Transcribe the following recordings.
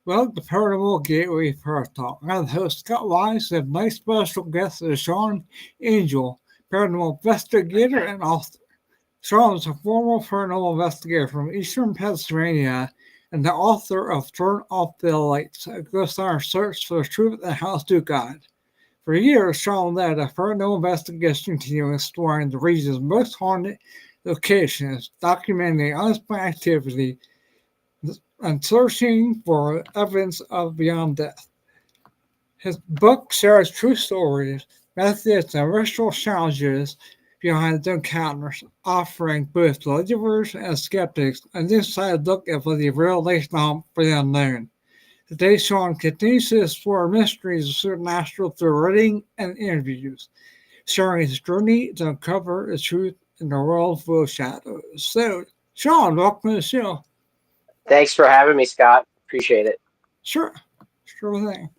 Welcome to Paranormal Gateway Paratalk. I'm the host, Scott Wise, and my special guest is Sean Angel, Paranormal Investigator and author. Sean is a former paranormal investigator from eastern Pennsylvania and the author of Turn Off the Lights, a ghost hunter search for the truth and how to God. For years, Sean led a paranormal investigation team exploring the region's most haunted locations, documenting unexplained activity, and searching for evidence of beyond death. His book shares true stories, methods, and ritual challenges behind the encounters, offering both believers and skeptics an inside look at the revelation for the unknown. Today, Sean continues to explore mysteries of supernatural through writing and interviews, sharing his journey to uncover the truth in a world full of shadows. So, Sean, welcome to the show. Thanks for having me, Scott. Appreciate it. Sure thing.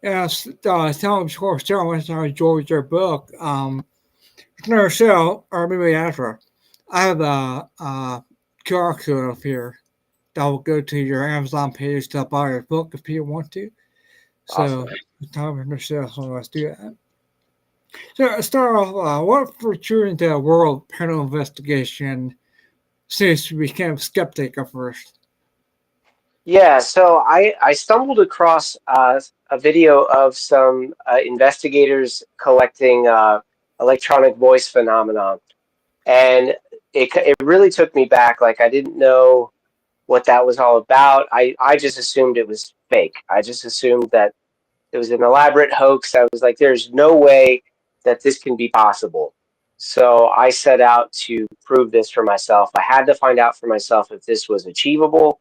Tell me, of course, Sean, once I enjoyed your book. Another show, or maybe after, I have a QR code up here that will go to your Amazon page to buy your book if you want to. So, Awesome. time for the show, so let's do that. So, let's start off, what brought you into the world of paranormal investigation since you became a skeptic at first? Yeah, so I stumbled across a video of some investigators collecting electronic voice phenomenon, and it really took me back. Like, I didn't know what that was all about. I just assumed it was fake. I just assumed that it was an elaborate hoax. I was like, there's no way that this can be possible. So I set out to prove this for myself. I had to find out for myself if this was achievable.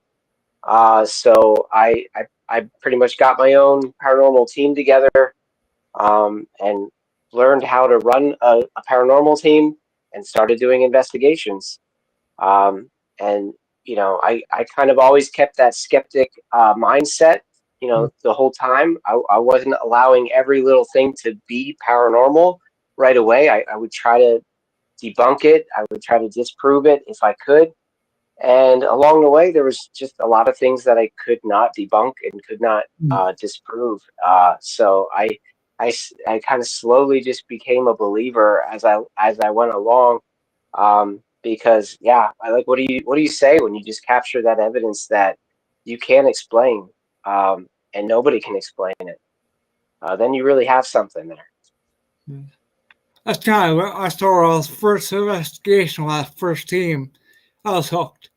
So I pretty much got my own paranormal team together, and learned how to run a paranormal team and started doing investigations. And I kind of always kept that skeptic mindset. The whole time I wasn't allowing every little thing to be paranormal right away. I would try to debunk it. I would try to disprove it if I could. And along the way, there was just a lot of things that I could not debunk and could not disprove. So I kind of slowly just became a believer as I went along. Because yeah, I like, what do you say when you just capture that evidence that you can't explain, and nobody can explain it? Then you really have something there. That's kind of when I started off first investigation with that first team. I was hooked.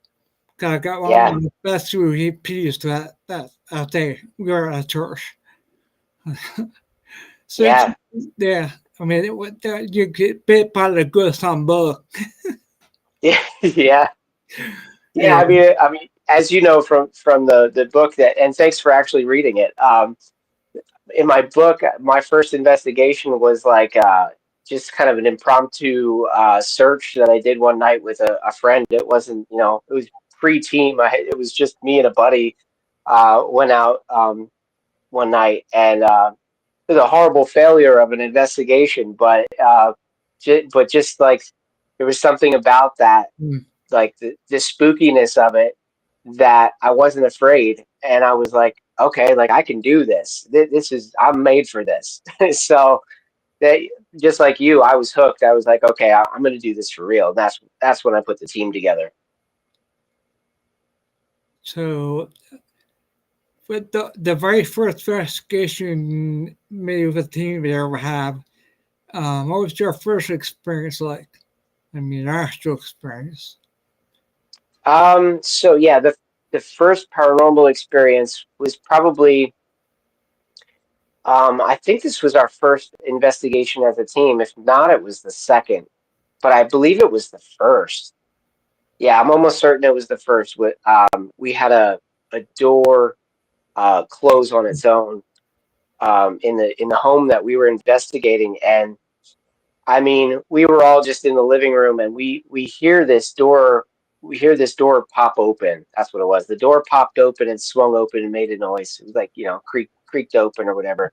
I got one Yeah, of the best UEPs that day. We were at church. So, yeah, yeah, I mean, you get bit by the good son bug. yeah, yeah. Yeah, Yeah. I mean, as you know from the book, that, and thanks for actually reading it. In my book, my first investigation was like just kind of an impromptu search that I did one night with a friend. It wasn't, it was pre-team. It was just me and a buddy. Went out one night, and it was a horrible failure of an investigation. But just like, there was something about that, Mm. like the spookiness of it, that I wasn't afraid, and I was like, okay, like, I can do this. This is, I'm made for this. So that, just like you, I was hooked. I was like, okay, I'm going to do this for real. That's when I put the team together. So, with the very first investigation maybe with the team you ever have, what was your first experience like? I mean, actual experience. So yeah, the first paranormal experience was probably, I think this was our first investigation as a team. If not, it was the second, but I believe it was the first. Yeah, I'm almost certain it was the first. We had a door close on its own in the home that we were investigating, and I mean, we were all just in the living room, and we hear this door. We hear this door pop open. That's what it was. The door popped open and swung open and made a noise. It was like, creaked open or whatever.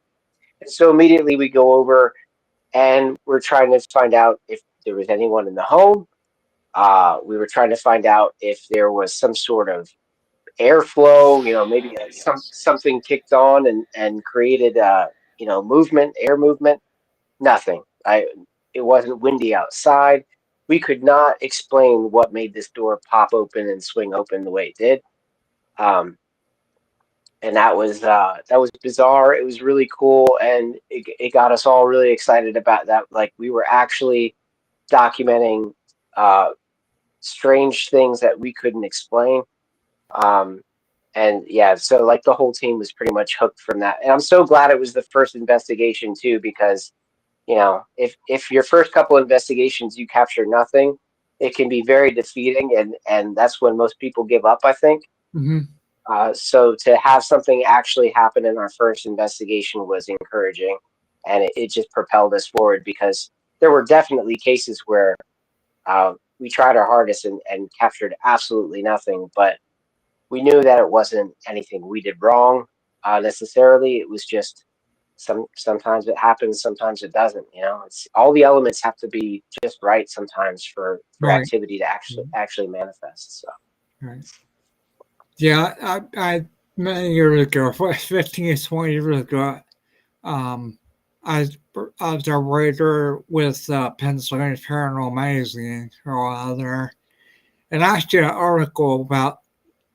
And so immediately we go over and we're trying to find out if there was anyone in the home. We were trying to find out if there was some sort of airflow. Maybe something kicked on and created movement, air movement. Nothing. It wasn't windy outside. We could not explain what made this door pop open and swing open the way it did. And that was bizarre. It was really cool, and it got us all really excited about that. Like, we were actually documenting uh, strange things that we couldn't explain. Um, and yeah, so like the whole team was pretty much hooked from that. And I'm so glad it was the first investigation too, because if your first couple investigations you capture nothing, it can be very defeating, and that's when most people give up, I think. Mm-hmm. So to have something actually happen in our first investigation was encouraging, and it just propelled us forward, because there were definitely cases where we tried our hardest and captured absolutely nothing, but we knew that it wasn't anything we did wrong necessarily. It was just sometimes it happens, sometimes it doesn't. It's all the elements have to be just right sometimes for Right. activity to actually manifest. So Right. Yeah, I many years ago, 15, 20 years ago, um, I, I was a writer with Pennsylvania Paranormal Magazine for a while there, and I did an article about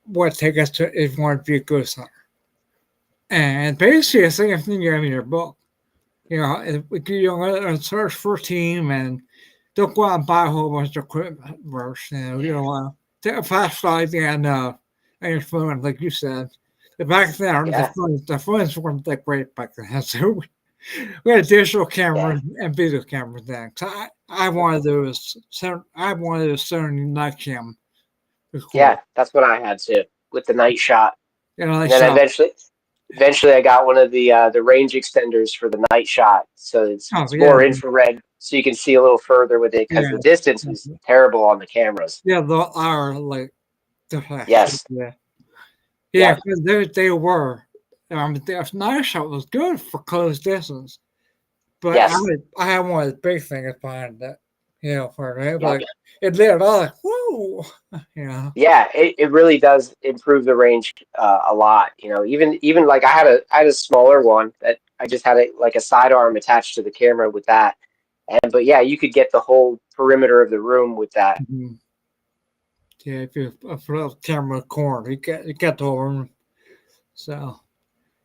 what take us to if you want to be a ghost hunter. And basically, the same thing you have in your book. If you search for a team and don't go out and buy a whole bunch of equipment first. Take a flashlight and your phone, like you said. The back then, yeah, the phones weren't that great back then. So we had digital yeah, cameras and video cameras then. So I wanted those. I wanted a Sony night cam. It was yeah. cool. That's what I had to with the night shot, I and then shot. eventually I got one of the range extenders for the night shot, so Oh it's yeah, more infrared, so you can see a little further with it, because yeah, the distance was terrible on the cameras. yeah. The our like the flash. Yes, Yeah. Yeah, yep, because they were. The night shot was good for close distance, but yes, I had one of the big things behind that. For it, yep. like it lit all like whoa. Yeah, it really does improve the range a lot. Even like I had a smaller one that I just had like a sidearm attached to the camera with that, but yeah, you could get the whole perimeter of the room with that. Mhm. Yeah. If you put a camera corner, you get the whole room. So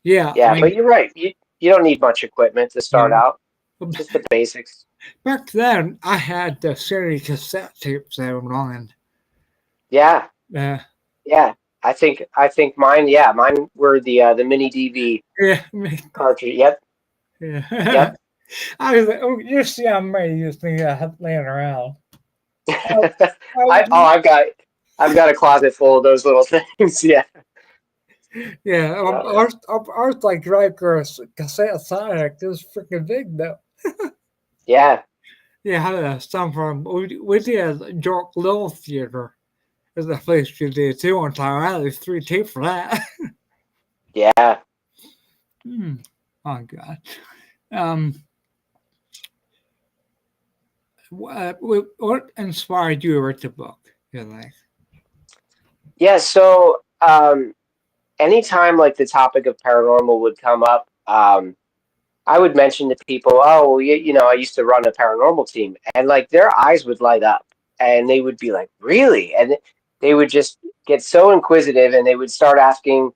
yeah, I Yeah, mean, but you're right. You don't need much equipment to start yeah. out, just the basics. Back then, I had the Sony cassette tapes that were on. Yeah, Uh, yeah. I think mine. Yeah, mine were the mini DV yeah, cartridge. Yep, yeah. yep. I was like, oh, you see how many of these things I have laying around. I, I, I've got a closet full of those little things. Yeah. yeah, Uh, ours like Riker cassette Sonic. It was freaking big though. yeah. Yeah, I had some from we did a York Little Theater. Is the place we did too one time. I had these three tapes for that. Yeah. Hmm. Oh god. Um. What inspired you to write the book? You like? Yeah. So, anytime like the topic of paranormal would come up, I would mention to people, oh, well, I used to run a paranormal team, and like their eyes would light up, and they would be like, really? they would just get so inquisitive, and they would start asking,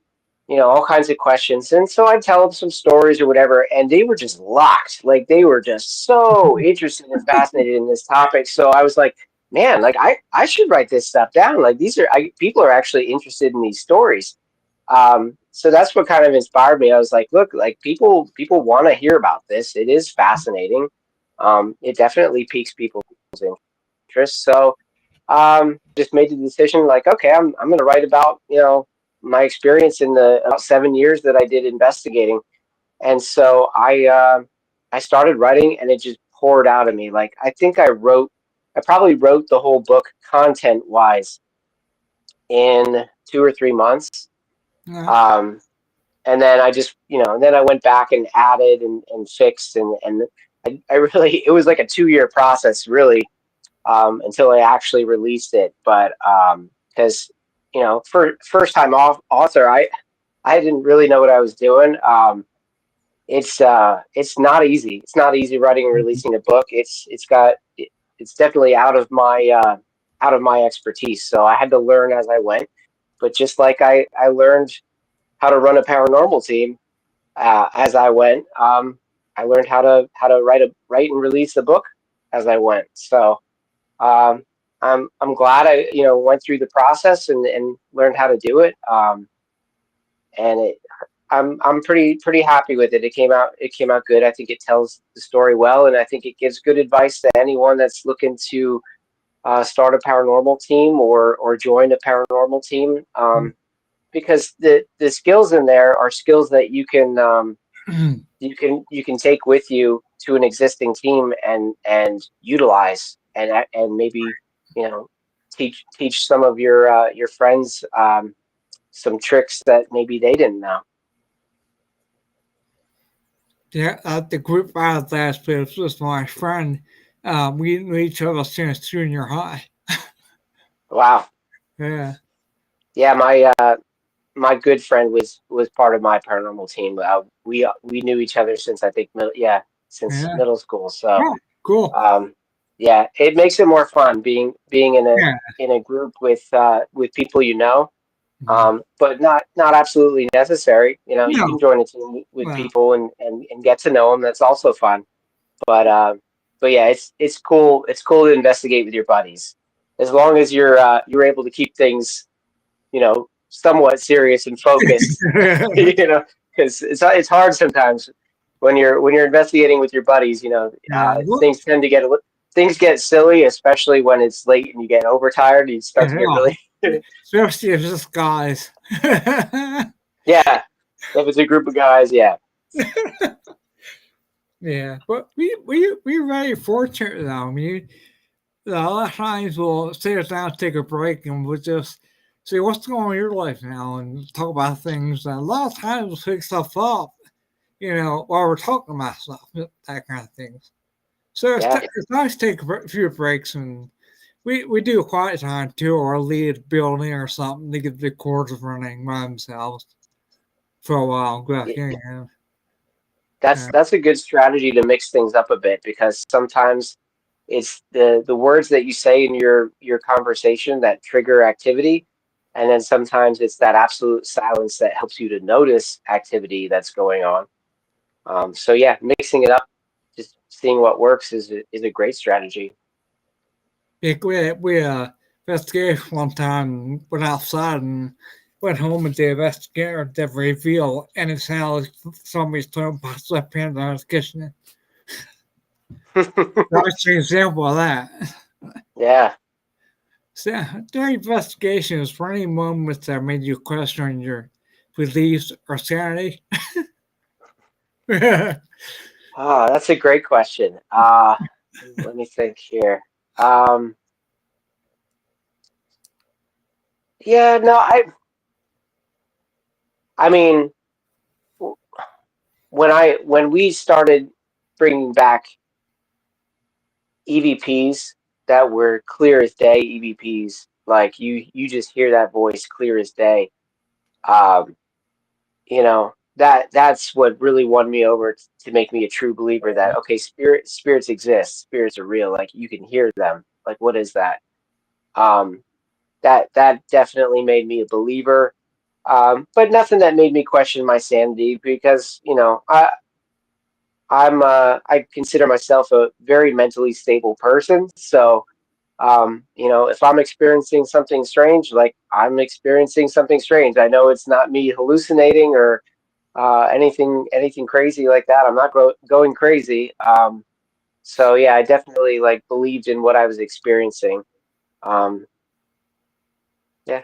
all kinds of questions. And so I'd tell them some stories or whatever, and they were just locked. Like they were just so interested and fascinated in this topic. So I was like, man, like I should write this stuff down. Like people are actually interested in these stories. So that's what kind of inspired me. I was like, look, like people want to hear about this. It is fascinating. It definitely piques people's interest. So just made the decision like, okay, I'm going to write about my experience in the about 7 years that I did investigating. And so I started writing, and it just poured out of me. Like I probably wrote the whole book content wise in 2 or 3 months. Yeah. Um, and then I just, and then I went back and added and fixed, and I really, it was like a 2 year process really, until I actually released it. But because for first time author, I didn't really know what I was doing. It's not easy. It's not easy writing and releasing a book. It's definitely out of my expertise. So I had to learn as I went. But just like I learned how to run a paranormal team as I went, I learned how to write and release the book as I went. So um, I'm glad I went through the process and learned how to do it. And I'm pretty happy with it. It came out good. I think it tells the story well, and I think it gives good advice to anyone that's looking to start a paranormal team or join a paranormal team. Because the skills in there are skills that you can take with you to an existing team and utilize and maybe you know teach some of your friends some tricks that maybe they didn't know. Yeah, the group I was last with was my friend. We knew each other since junior high. Wow. Yeah, Yeah, my good friend was part of my paranormal team. We knew each other since I think since yeah. middle school. So Oh, cool. um, yeah, it makes it more fun being Yeah. in a group with people you know. Mhm. But not absolutely necessary. You No, can join a team with well, people and get to know them. That's also fun. But yeah, it's cool. It's cool to investigate with your buddies, as long as you're able to keep things somewhat serious and focused. Because it's hard sometimes when you're investigating with your buddies. yeah. Well, Things get silly, especially when it's late and you get overtired. You start to get yeah. really Especially if it's just guys. yeah. If it's a group of guys, yeah. Yeah, but we're very fortunate though. I mean, a lot of times we'll sit down, take a break, and we'll just see what's going on in your life now and talk about things. And a lot of times we'll pick stuff up, while we're talking about stuff, that kind of things. So Yeah. it's nice to take a few breaks, and we do a quiet time too, or leave a building or something to get the cords running by themselves for a while. Go back in. That's Yeah. that's a good strategy to mix things up a bit, because sometimes it's the words that you say in your conversation that trigger activity, and then sometimes it's that absolute silence that helps you to notice activity that's going on. So yeah, mixing it up, just seeing what works is a great strategy. Like we investigated one time, went outside and went home and the investigator did reveal and it sounded like somebody's throwing pots left hand on his kitchen. That's an example of that. Yeah. So during investigations, for any moments that made you question your beliefs or sanity? Yeah. That's a great question. Let me think here. Um, yeah, no, I mean, when we started bringing back EVPs that were clear as day EVPs, like you just hear that voice clear as day. Um, that's what really won me over to make me a true believer that okay, spirits exist, spirits are real, like you can hear them. Like what is that? Um, that definitely made me a believer. But nothing that made me question my sanity because I consider myself a very mentally stable person. So if I'm experiencing something strange, like I'm experiencing something strange, I know it's not me hallucinating or anything crazy like that. I'm not going crazy. So yeah, I definitely like believed in what I was experiencing. Um, yeah.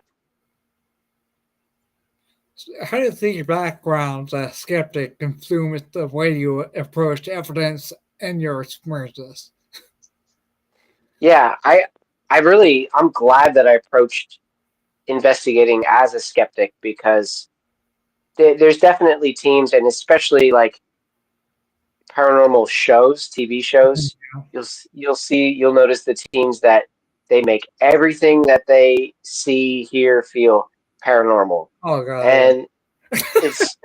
How do you think your background as a skeptic influenced the way you approach evidence and your experiences? Yeah, I'm glad that I approached investigating as a skeptic because there's definitely teams, and especially like paranormal shows, TV shows, you'll notice the teams that they make everything that they see, hear, feel paranormal. Oh god, yeah. And it's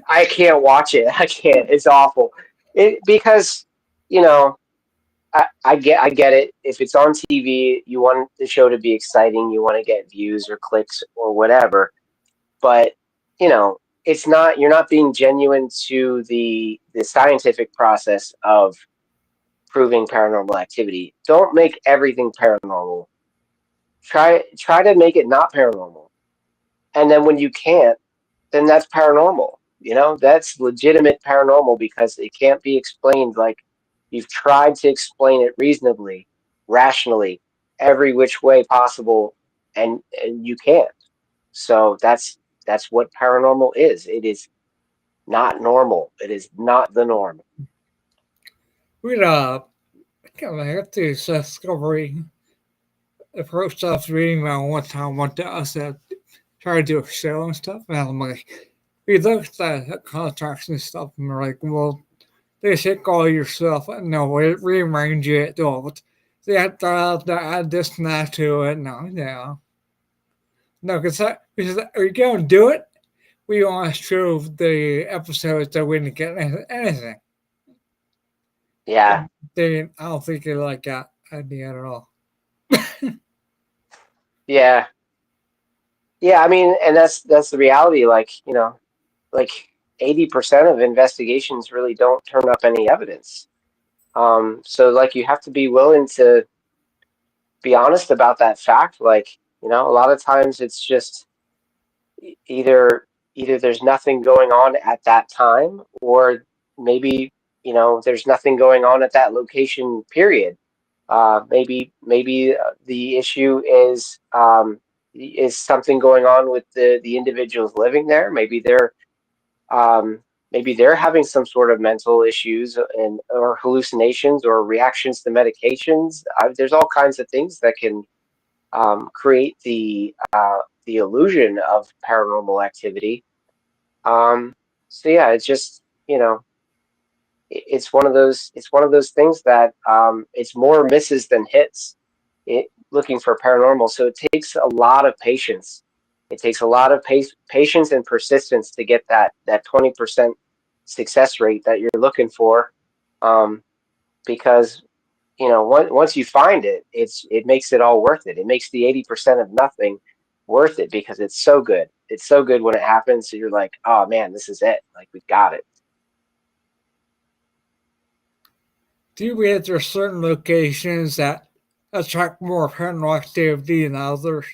I can't watch it. I can't. It's awful. It because you know I get it. If it's on TV, you want the show to be exciting. You want to get views or clicks or whatever. But it's not. You're not being genuine to the scientific process of proving paranormal activity. Don't make everything paranormal. Try to make it not paranormal. And then when you can't, then that's paranormal. That's legitimate paranormal because it can't be explained like you've tried to explain it reasonably, rationally, every which way possible, and you can't. So that's what paranormal is. It is not normal. It is not the norm. We'd kind of have to discovery approach stuff reading about one time one to us that try to do a show and stuff, and I'm like, we looked at the contracts and stuff, and we're like, well, they take all your stuff, and no, we rearrange it, but they have to add this and that to it. No, yeah. No, because are you going to do it? We want to show the episodes that we didn't get anything. Yeah, I don't think they like that idea at all. yeah, yeah. I mean, and that's the reality. Like 80% of investigations really don't turn up any evidence. So like you have to be willing to be honest about that fact. Like, a lot of times it's just either there's nothing going on at that time, or maybe there's nothing going on at that location. Period. Maybe the issue is something going on with the individuals living there. Um, maybe they're having some sort of mental issues and or hallucinations or reactions to medications. There's all kinds of things that can create the illusion of paranormal activity. So yeah, it's just it's one of those things that it's more misses than hits. Looking for paranormal, so it takes a lot of patience. It takes a lot of patience and persistence to get that 20% success rate that you're looking for. Um, because once you find it, it makes it all worth it. It makes the 80% of nothing worth it because it's so good. It's so good when it happens. So you're like, oh man, this is it. Like we got it. Do you believe there are certain locations that attract more paranormal activity than others?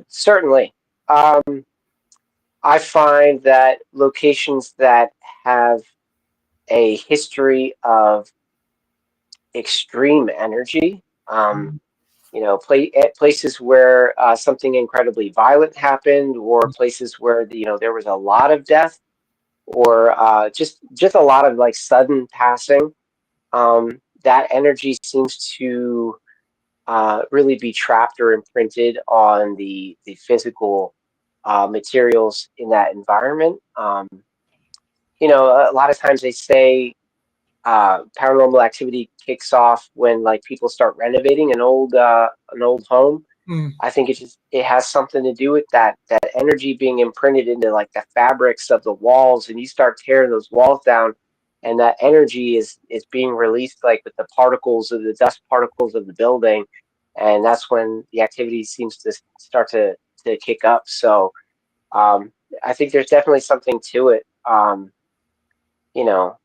Certainly. Um, I find that locations that have a history of extreme energy, places where something incredibly violent happened, or places where there was a lot of death, or just a lot of like sudden passing. That energy seems to really be trapped or imprinted on the physical materials in that environment. A lot of times they say paranormal activity kicks off when like people start renovating an old home. Mm. I think it has something to do with that energy being imprinted into like the fabrics of the walls, and you start tearing those walls down, and that energy is being released like with the particles of the dust particles of the building, and that's when the activity seems to start to kick up. So I think there's definitely something to it. You know,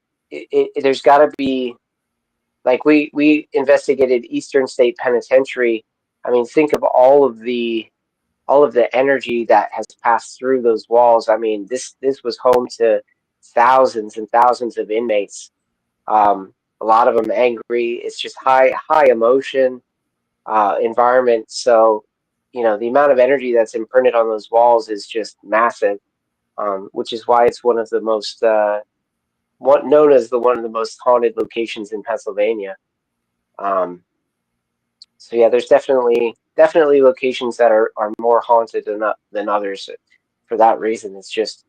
there's got to be, like, we investigated Eastern State Penitentiary. I mean, think of all of the energy that has passed through those walls. I mean, this was home to thousands and thousands of inmates. A lot of them angry. It's just high emotion environment. So, the amount of energy that's imprinted on those walls is just massive. Which is why it's one of the most known as one of the most haunted locations in Pennsylvania. Um, so yeah, there's definitely locations that are more haunted than others. For that reason, it's just,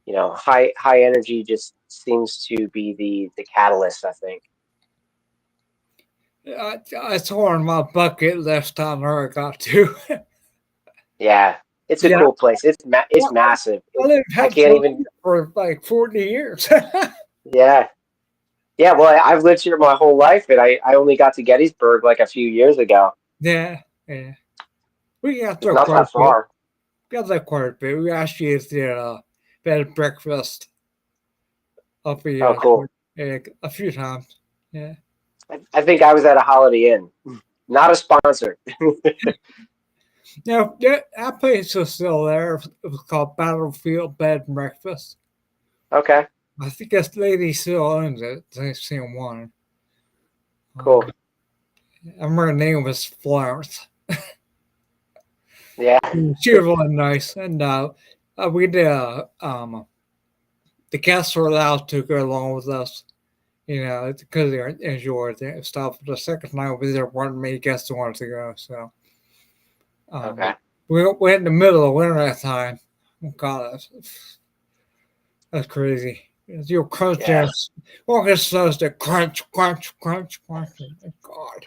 high energy just seems to be the catalyst, I think. It's on my bucket list I never got to. Yeah, it's a Yeah, cool place. It's well, massive. I lived in I can't even. Pennsylvania for like 40 years. Yeah, yeah. Well, I've lived here my whole life, and I only got to Gettysburg like a few years ago. Yeah, yeah. We got It's there not quite a that bit. far. Got there quite a bit. We actually did bed and breakfast up Oh, here cool. a few times. Yeah. I think I was at a Holiday Inn. Not a sponsor. Now, that place is still there. It was called Battlefield Bed and Breakfast. Okay, I think this lady still owns it. The same one. cool. I remember her name was Florence. Yeah. She was really nice. And we did, the guests were allowed to go along with us, because they enjoyed it and stuff. The second night we there weren't many guests who wanted to go. So Okay. we're in the middle of winter that time. Oh, God, that's crazy. You're crunching. Yeah. All this does the crunch, crunch, crunch, crunch. Oh, God.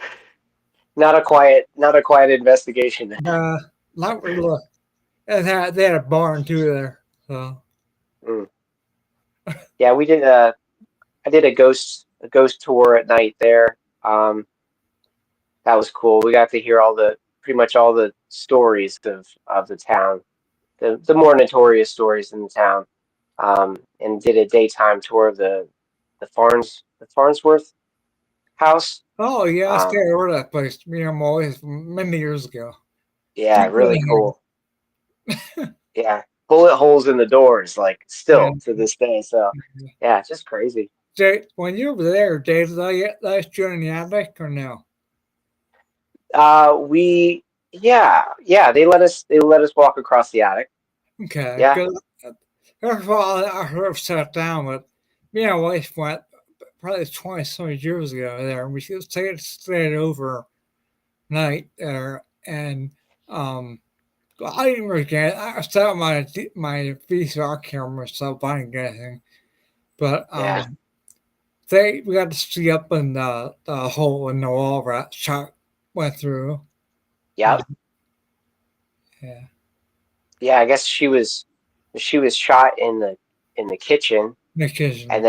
Not a quiet investigation. Uh, not really. And they had a barn too there. So, Mm. Yeah, we did I did a ghost tour at night there. That was cool. We got to hear pretty much all the stories of the town, the more notorious stories in the town. And did a daytime tour of the Farnsworth house. oh, yeah, I stayed Um, over that place. Me and my wife many years ago. yeah, Keep really going. cool. Yeah, bullet holes in the doors, like, Yeah. still to this day. So yeah, just crazy. When you were there, Dave, did I last you in the attic or no? We yeah, they let us walk across the attic. Okay, Yeah, because first of all, I heard of sat down, but me and my wife went probably 20 some years ago there. We stayed over night there, and um, I didn't really get it. I set up my VCR camera so I didn't get anything, but yeah, we got to see up in the hole in the wall that shot went through. yep, Yeah, yeah. I guess she was shot in the kitchen, the kitchen. and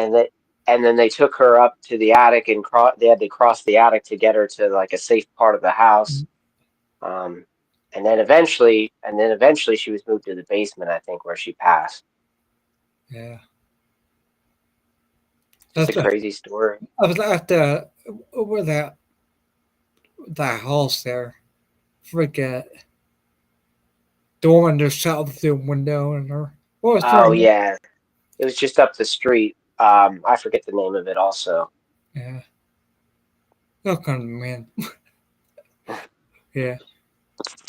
then they took her up to the attic and they had to cross the attic to get her to like a safe part of the house. Um, and then eventually she was moved to the basement, I think, where she passed. Yeah, Just that's a crazy story. I was at the over that house there. Forget the woman just shot through the window and her. What was her Oh name? yeah, it was just up the street. I forget the name of it also. Yeah, that kind of man. Yeah,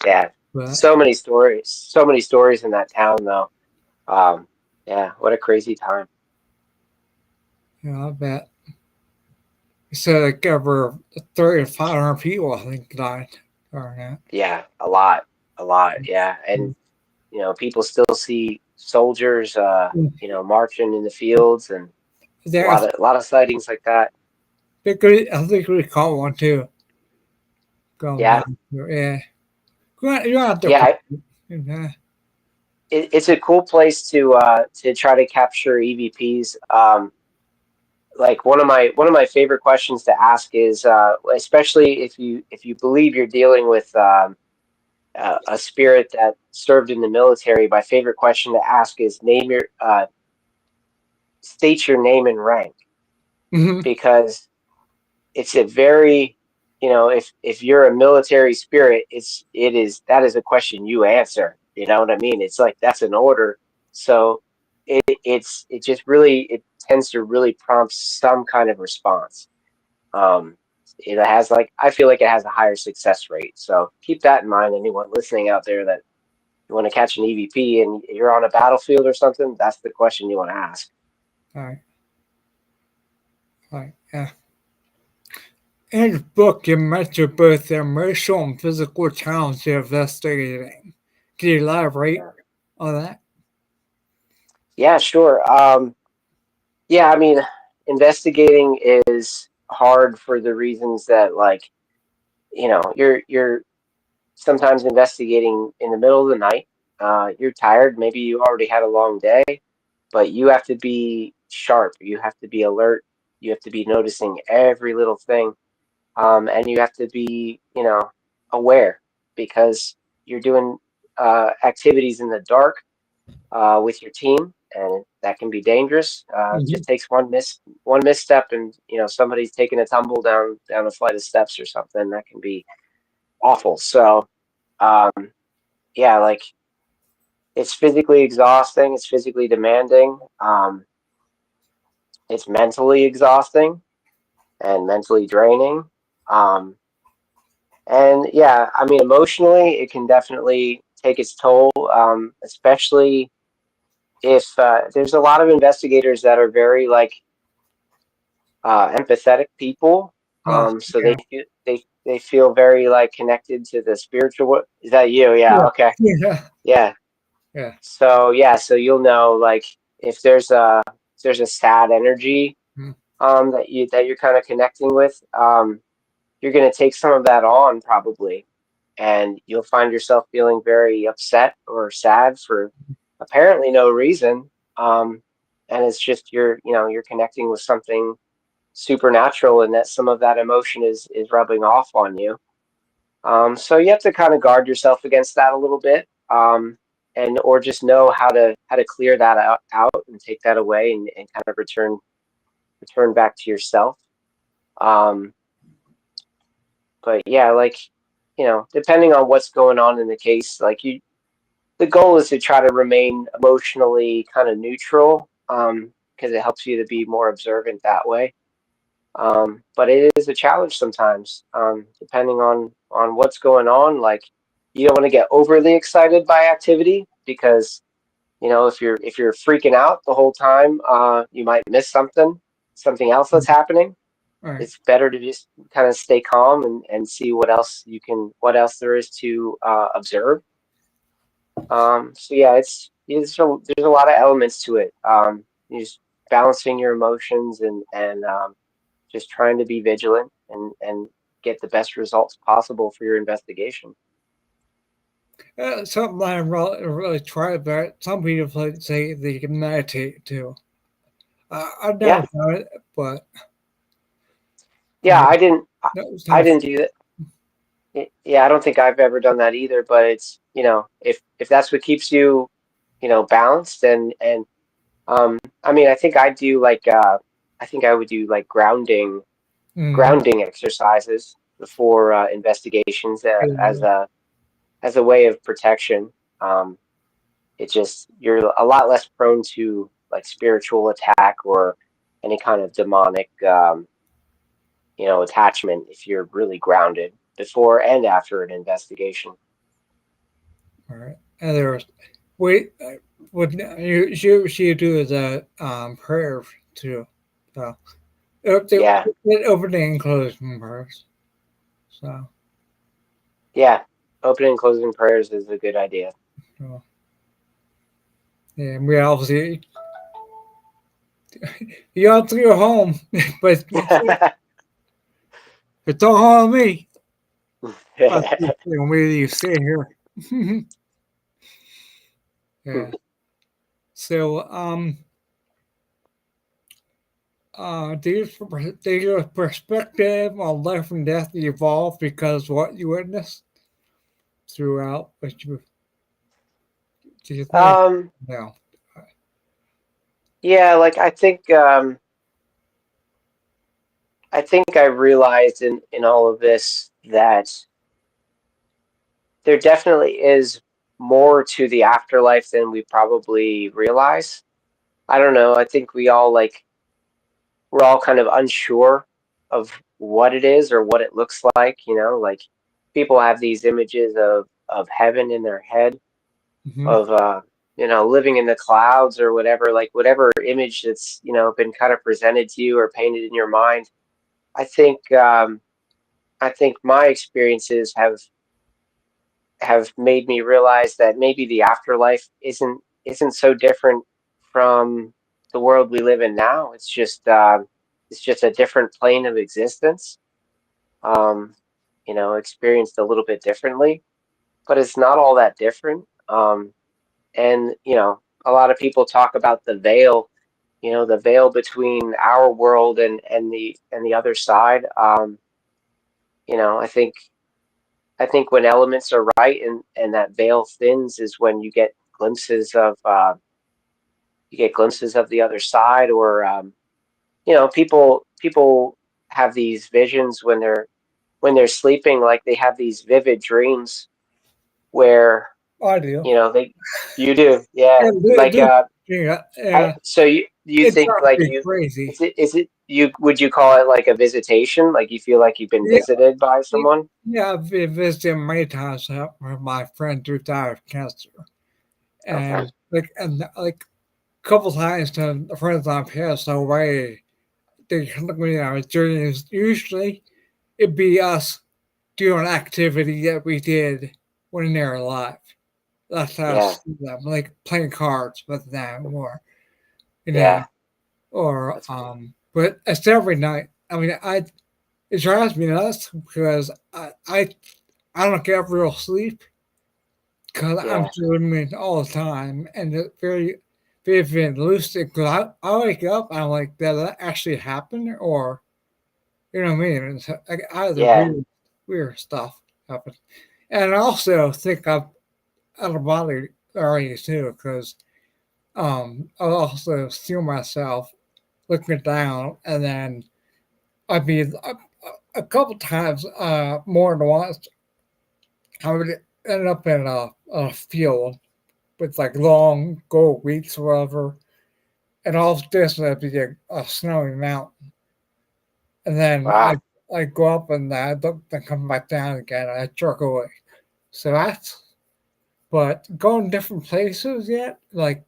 Yeah, but so many stories in that town though. Um, yeah, what a crazy time. I bet. So like over 30 to 500 people, I think, died during that. Yeah, a lot. Yeah, and people still see soldiers, marching in the fields, and a There, lot of a lot of sightings like that. I think we caught one too. Going Yeah, down. Yeah, you're out there. yeah. Yeah, It's a cool place to try to capture EVPs. like one of my favorite questions to ask is, especially if you believe you're dealing with a spirit that served in the military. My favorite question to ask is state your name and rank, Hmm. because it's a very, if you're a military spirit, that is a question you answer. You know what I mean? It's like that's an order. So it just really, it tends to really prompt some kind of response. Um, it has, like, I feel like it has a higher success rate. So keep that in mind. Anyone listening out there that you want to catch an EVP and you're on a battlefield or something, that's the question you want to ask. All right. All right. Yeah. In the book, you mentioned both the emotional and physical challenges of investigating. Can you elaborate Yeah, on that? yeah, sure. Yeah, I mean, investigating is hard for the reasons that, like, you're sometimes investigating in the middle of the night. You're tired. Maybe you already had a long day, but you have to be sharp. You have to be alert. You have to be noticing every little thing, and you have to be, aware, because you're doing activities in the dark with your team, and that can be dangerous. It Hmm. just takes one misstep, and somebody's taking a tumble down a flight of steps or something. That can be awful. So, um, yeah, like, it's physically exhausting. It's physically demanding. It's mentally exhausting and mentally draining. Um, and yeah, I mean, emotionally, it can definitely take its toll, especially if there's a lot of investigators that are very, like, empathetic people. Oh, So yeah. they feel very, like, connected to the spiritual. Is that you? Yeah. Yeah. Okay. Yeah. Yeah. Yeah. So yeah. So you'll know, like, if there's a sad energy Mm. that you're kind of connecting with, you're gonna take some of that on probably, and you'll find yourself feeling very upset or sad for apparently no reason. And it's just you're connecting with something supernatural, and that some of that emotion is rubbing off on you. So you have to kind of guard yourself against that a little bit, and or just know how to clear that out and take that away, and kind of return back to yourself. Um, but yeah, like, depending on what's going on in the case, like, the goal is to try to remain emotionally kind of neutral, because it helps you to be more observant that way. But it is a challenge sometimes, depending on what's going on. Like, you don't want to get overly excited by activity, because if you're freaking out the whole time, you might miss something else that's happening. All right. It's better to just kind of stay calm, and see what else there is to observe. So yeah, there's a lot of elements to it. You just balancing your emotions, and just trying to be vigilant, and get the best results possible for your investigation. Something I really tried, but some people like say they can meditate too. I've never Yeah, done it, but yeah. I didn't that I sounds. didn't do that. Yeah, I don't think I've ever done that either. But it's, if that's what keeps you, balanced, and I mean, I think I think I would do, like, Mm-hmm. grounding exercises before investigations, Yeah. as a way of protection. Um, it just You're a lot less prone to, like, spiritual attack or any kind of demonic, attachment, if you're really grounded before and after an investigation. All right. And there's wait. What you do is a prayer too. So Yeah, opening and closing prayers. So, yeah. Opening and closing prayers is a good idea. so yeah, we obviously you have to go home, but it's all on me. But we you stay here. Yeah. So do your perspective on life and death evolve because what you witnessed throughout what you do you think? Um, No. yeah, like I think I realized in all of this that there definitely is more to the afterlife than we probably realize. I don't know. I think we're all kind of unsure of what it is or what it looks like, like people have these images of heaven in their head, Hmm. of living in the clouds or whatever, like whatever image that's, been kind of presented to you or painted in your mind. I think I think my experiences have made me realize that maybe the afterlife isn't so different from the world we live in now. It's just a different plane of existence, um, experienced a little bit differently, but it's not all that different. And a lot of people talk about the veil, the veil between our world and the other side. I think when elements are right and that veil thins is when glimpses of you get glimpses of the other side, or people have these visions when they're sleeping, like they have these vivid dreams where I do. they you do, yeah, And like yeah, I yeah, so you it think drives like me you crazy. is it you would you call it like a visitation, like you feel like you've been Yeah, visited by it- someone? yeah, I've been visiting many times with my friend who died of cancer, Okay. and a couple times the friends I've passed away, they look at me in our dreams. Usually, it'd be us doing an activity that we did when they're alive. That's how I Yeah. see them, like playing cards with them, or you know, Yeah. or That's cool. But it's every night. I mean, it drives me nuts because I don't get real sleep because I'm Yeah. dreaming all the time, and it's very vivid, lucid. Because I wake up, I'm like, did that actually happen, or you know what I mean? It's like either Yeah. weird stuff happen, and I also think I've out of body areas too, because I also see myself looking down, and then I'd be a couple times, more than once, I would end up in a field with like long gold weeks or whatever, and all of this would be a snowy mountain, and then Wow. I go up and I look, then come back down again, and I jerk away. So that's but going different places yet, like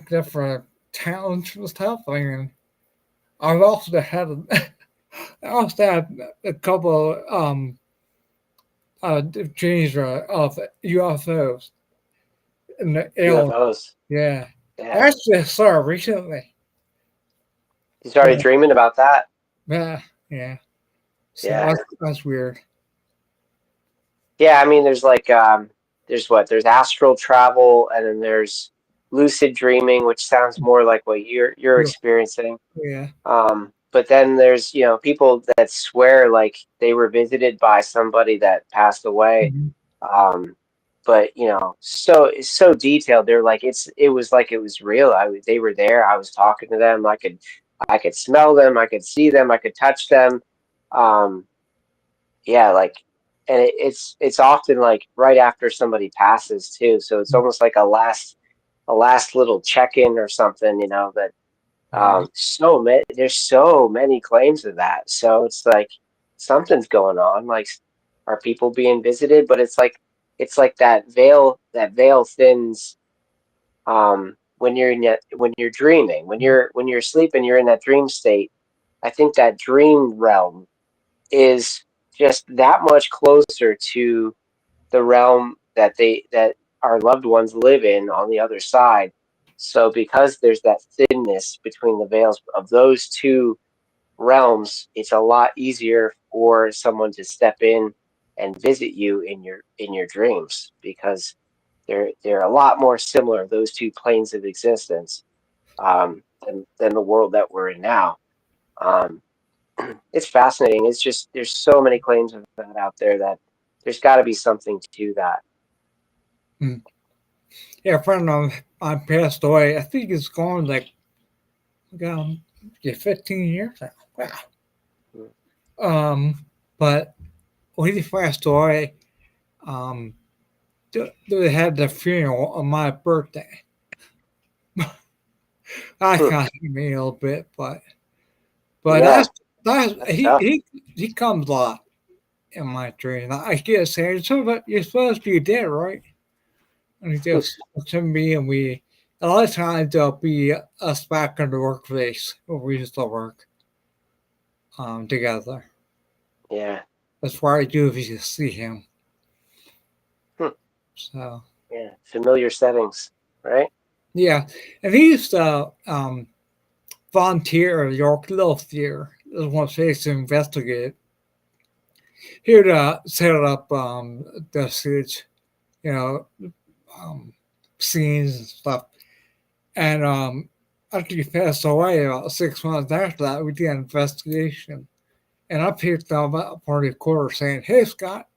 different towns and stuff. I mean, I've also had I also had a couple dreams of UFOs in the air. UFOs. Yeah, Yeah. that's just started recently. You started Yeah, dreaming about that. yeah, yeah. So Yeah. that's weird. Yeah, I mean there's astral travel, and then there's lucid dreaming, which sounds more like what you're Yeah, experiencing. yeah. But then there's, people that swear like they were visited by somebody that passed away. Mhm. Um, but so it's so detailed. They're like it was like it was real. They were there. I was talking to them. I could smell them. I could see them. I could touch them. Um, yeah, like, and it's often like right after somebody passes too. So it's almost like a last little check in or something. That Yeah. there's so many claims of that. So it's like something's going on. Like, are people being visited? But it's like that veil thins, when you're dreaming, when you're sleeping, you're in that dream state. I think that dream realm is just that much closer to the realm that our loved ones live in on the other side. So because there's that thinness between the veils of those two realms, it's a lot easier for someone to step in and visit you in your dreams, because they're a lot more similar, those two planes of existence, than the world that we're in now. Um, it's fascinating. It's just there's so many claims of that out there that there's got to be something to that. Mm. Yeah, a friend of mine passed away. I think it's gone like um, yeah, 15 years now. Wow. Mm. But when he passed away, um, they had the funeral on my birthday. I Hmm. kind of me a little bit, but Yeah, that's that's tough. he comes a lot in my dream. I get saying, so but you're supposed to be dead, right? And he just looks at me, and a lot of times there'll be us back in the workplace where we used to work together. Yeah. That's why I do if you see him. Hmm. So Yeah. Familiar settings, right? yeah, and he used to volunteer at York Little Theater. This one place to investigate. Here to set up the stage, you know, um, scenes and stuff. And after he passed away, about 6 months after that, we did an investigation. And I picked up a party quarter saying, "Hey, Scott,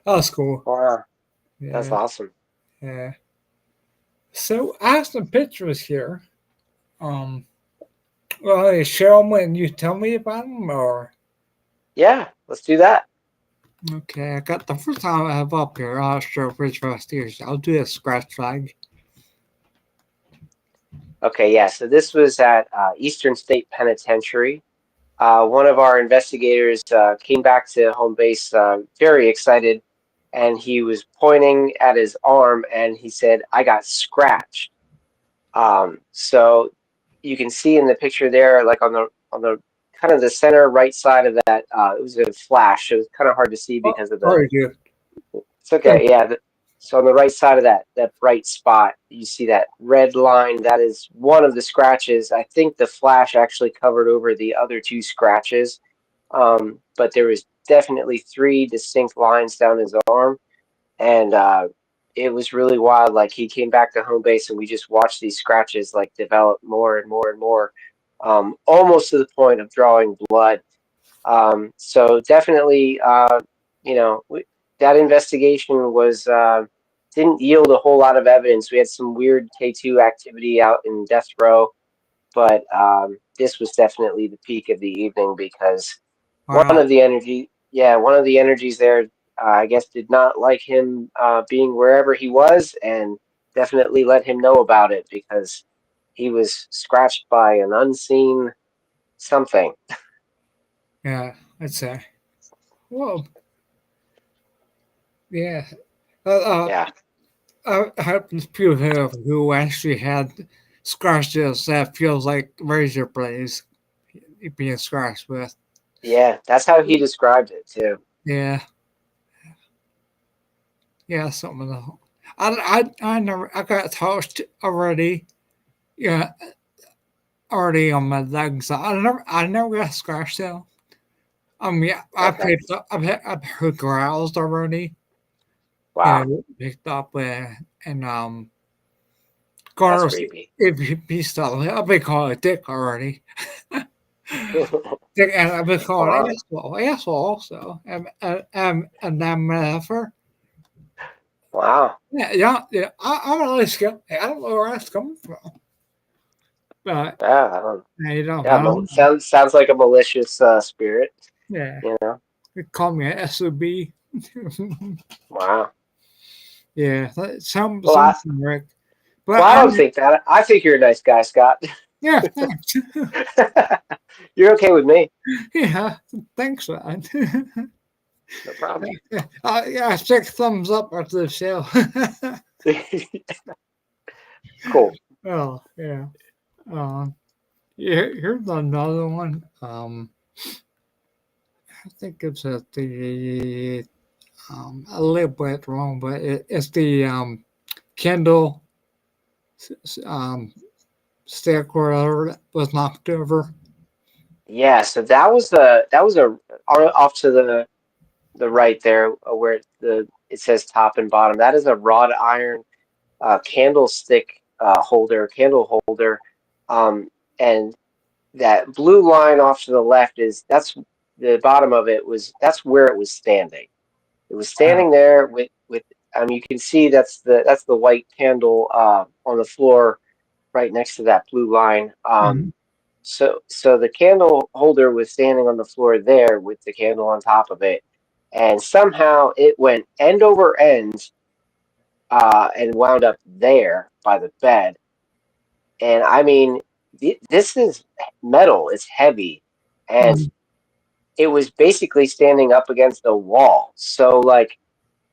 that's cool." Wow, that's Yeah, awesome. yeah. So I have some pictures here. Um, well, you show them and you tell me about them, or Yeah, let's do that. okay, I got the first time I have up here. I'll show which investigators. I'll do a scratch flag. Okay, yeah. So this was at Eastern State Penitentiary. One of our investigators came back to home base very excited, and he was pointing at his arm, and he said, "I got scratched." So you can see in the picture there, like on the kind of the center right side of that, it was a flash. It was kind of hard to see Oh, because of the. sorry, dude. It's okay. Yeah. So on the right side of that bright spot, you see that red line. That is one of the scratches. I think the flash actually covered over the other two scratches, but there was definitely three distinct lines down his arm, and it was really wild. Like he came back to home base, and we just watched these scratches like develop more and more and more, almost to the point of drawing blood. So definitely, that investigation was didn't yield a whole lot of evidence. We had some weird K2 activity out in death row, but this was definitely the peak of the evening because Wow. one of the energies there, I guess, did not like him being wherever he was, and definitely let him know about it because he was scratched by an unseen something. Yeah, I'd say. Well, yeah. Uh, Yeah. I have people here who actually had scratches that feels like razor blades being scratched with. Yeah, that's how he described it too. Yeah, yeah, something of the. I never I got touched already. Yeah, already on my legs. I never got scratched though. Yeah, Okay. I've heard growls already. Wow, Picked up and that's Connors, creepy. if he still, I've been called a dick already. Dick, and I've been called Wow, asshole also. And then metaphor. wow. Yeah. I'm really skeptic. I don't know where that's coming from, but Yeah, I don't. I Yeah, don't know. sounds like a malicious spirit. Yeah, You know. they call me an SOB. Wow. Yeah, Well, something, Rick. But I don't think that. I think you're a nice guy, Scott. yeah, thanks. You're okay with me. Yeah, thanks, man. No problem. Yeah, 6 thumbs up after the show. Cool. Oh, yeah. Yeah, here's another one. I think it's at the a little bit wrong, but it's the Kindle um stairwell that was knocked over. Yeah. So that was a off to the right there where it says top and bottom. That is a wrought iron candlestick candle holder, um, and that blue line off to the left that's the bottom of it that's where it was standing. It was Wow. standing there with you can see that's the white candle on the floor right next to that blue line. Mhm. So the candle holder was standing on the floor there with the candle on top of it, and somehow it went end over end and wound up there by the bed. And I mean, this is metal. It's heavy, and Mhm. it was basically standing up against the wall. So like,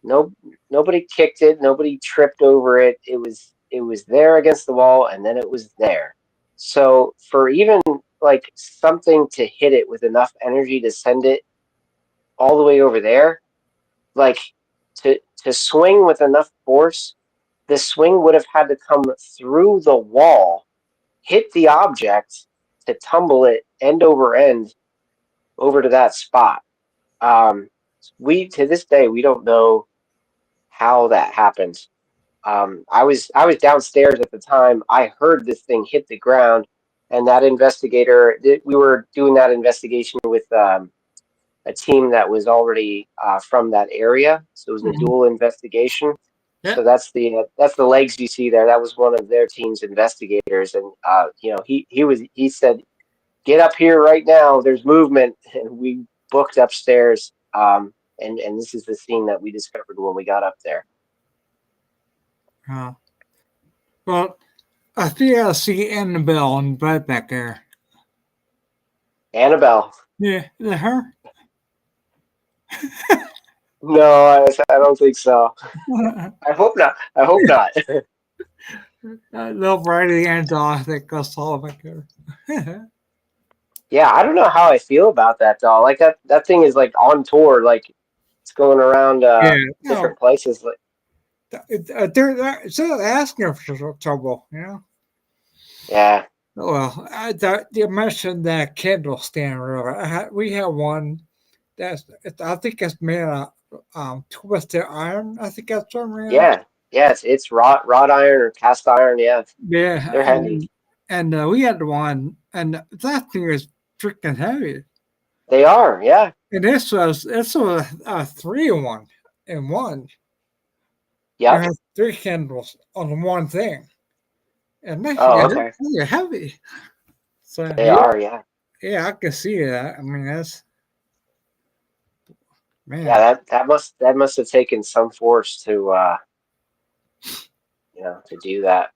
no, nobody kicked it. Nobody tripped over it. It was there against the wall, and then it was there. So for even like something to hit it with enough energy to send it all the way over there, like to swing with enough force, the swing would have had to come through the wall, hit the object to tumble it end over end over to that spot. Um, we to this day we don't know how that happened. I was downstairs at the time. I heard this thing hit the ground, and that investigator. We were doing that investigation with a team that was already from that area, so it was a Mhm. dual investigation. Yeah. So that's the legs you see there. That was one of their team's investigators, and he said, "Get up here right now. There's movement," and we booked upstairs. And this is the scene that we discovered when we got up there. Uh, well, I think I see Annabelle in bed back there. Annabelle. Yeah, is it her? No, I don't think so. I hope not. I hope not. Little Brady and I think I saw back there. Yeah, I don't know how I feel about that doll. Like that thing is like on tour. Like it's going around Yeah, no, different places. Like they're asking for trouble, you know. yeah, Well, you mentioned that Kindle stand earlier. We have one I think it's made of twisted iron. I think that's what we have. yeah. It's wrought iron or cast iron. Yeah, Yeah, they're handy. and we had one, and that thing is freaking heavy. They are. Yeah. And this was a 3-in-1 in one. You Yep. have three candles on one thing, and Oh, okay. they're heavy. So They are. Yeah. yeah, I can see that. I mean, that's Yeah. man. That must have taken some force to to do that.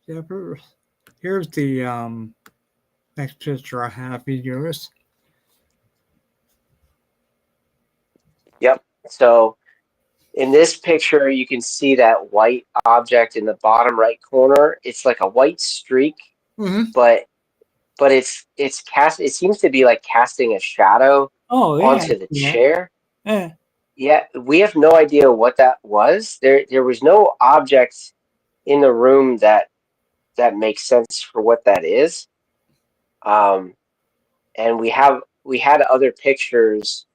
Yeah, here's the next picture I have videos. Yep. So in this picture, you can see that white object in the bottom right corner. It's like a white streak, Mm-hmm. but it's cast. It seems to be like casting a shadow Oh yeah, onto the yeah, chair. yeah. Yeah, we have no idea what that was. There was no object in the room that makes sense for what that is. Um, and we had other pictures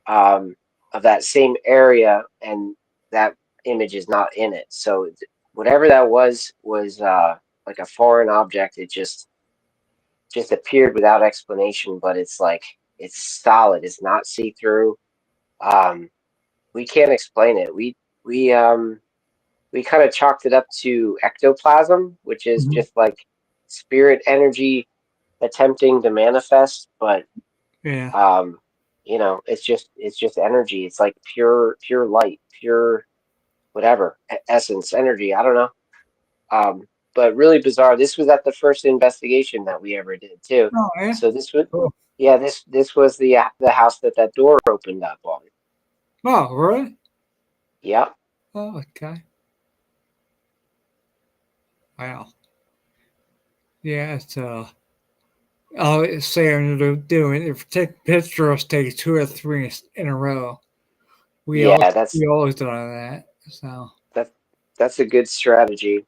um, of that same area, and that image is not in it. So whatever that was like a foreign object. It just appeared without explanation, but it's like it's solid. It's not see through. Um, we can't explain it. We kind of chalked it up to ectoplasm, which is Mm-hmm. just like spirit energy attempting to manifest, but Yeah. um, it's just energy. It's like pure light, pure whatever essence, energy. I don't know. But really bizarre. This was at the first investigation that we ever did too. Oh yeah. So this was, Cool. yeah, this was the house that door opened up on. Oh really? Yeah, Oh okay. Wow. Yeah. It's I always say when you're doing if you take pictures, take two or three in a row. We always yeah, we always do that. So that that's a good strategy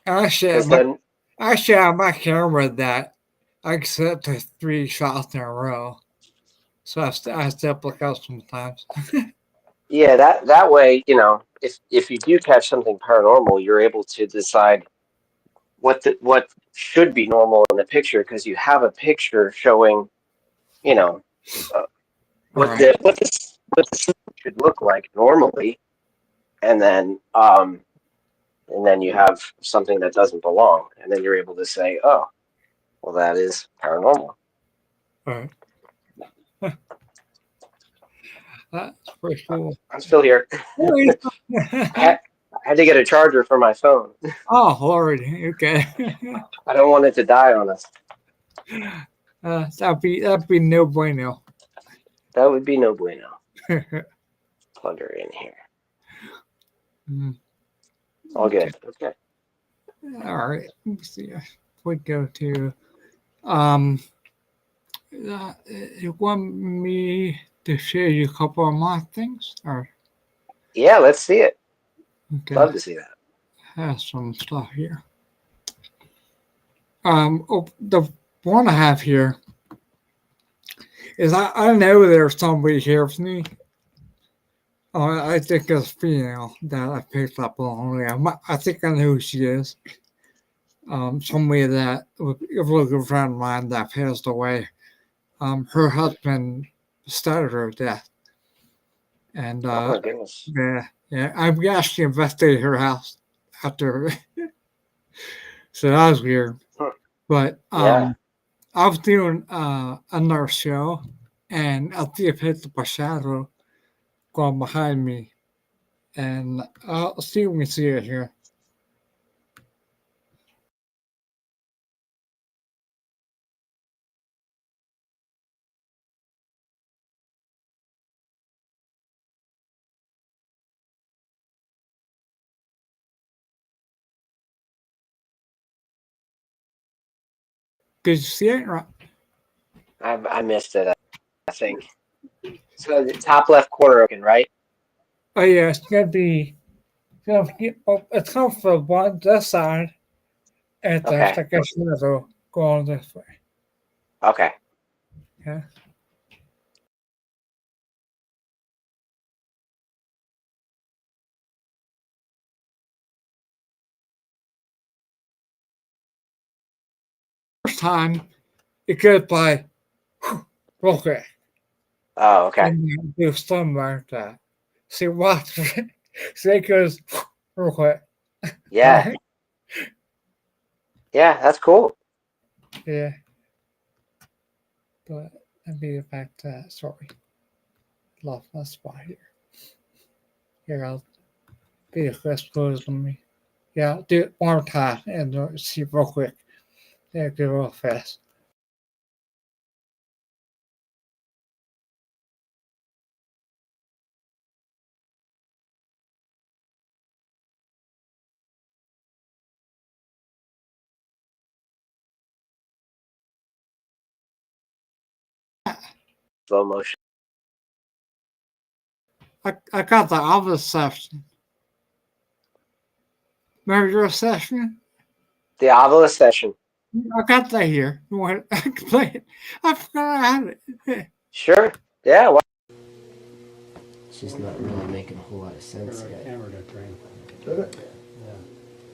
I share because my then I share my camera that I can set to three shots in a row. So I step look out sometimes. yeah, that way if you do catch something paranormal, you're able to decide what should be normal in the picture, because you have a picture showing, you know, uh, All what right. the system should look like normally, and then you have something that doesn't belong, and then you're able to say, oh, well, that is paranormal. All right. That's pretty cool. I'm still here. I had to get a charger for my phone. Oh, Lord. Okay. I don't want it to die on us. That'd be no bueno. That would be no bueno. Plug her in here. Mm, All good. Okay. all right. Let me see. We go to you want me to share you a couple of my things, or Yeah, let's see it. okay? Love to see that. I have some stuff here. The one I have here is I know there's somebody here with me. I think it's female that I picked up on. I think I know who she is. Somebody that a really good friend of mine that passed away. Her husband started her death, and Oh my goodness. yeah, I actually investigated her house after, so that was weird. Huh. But Yeah. I was doing another show, and I see a picked up a shadow going behind me, and I'll see if we can see it here. Did you see it? I missed it, I think. So the top left corner, right? Oh yeah, it's gonna be. It's coming from one this side, and there's Okay. like a shadow going this way. Okay. Yeah. First time it goes by real quick, Oh, okay. and then do something like that. See, watch. See, it goes real quick. Yeah. Yeah, that's cool. Yeah, but let me get back to that. Sorry, lost my spot here. Here, I'll be a close on me. Yeah, I'll do it one more time and see real quick. Yeah, go real fast. Slow motion. I got the other session. Remember your session? The Ovilus session. I got that here. You want I can play it? I forgot I had it. Sure. Yeah. Well, It's just not really making a whole lot of sense yet. Hammered that train. did it?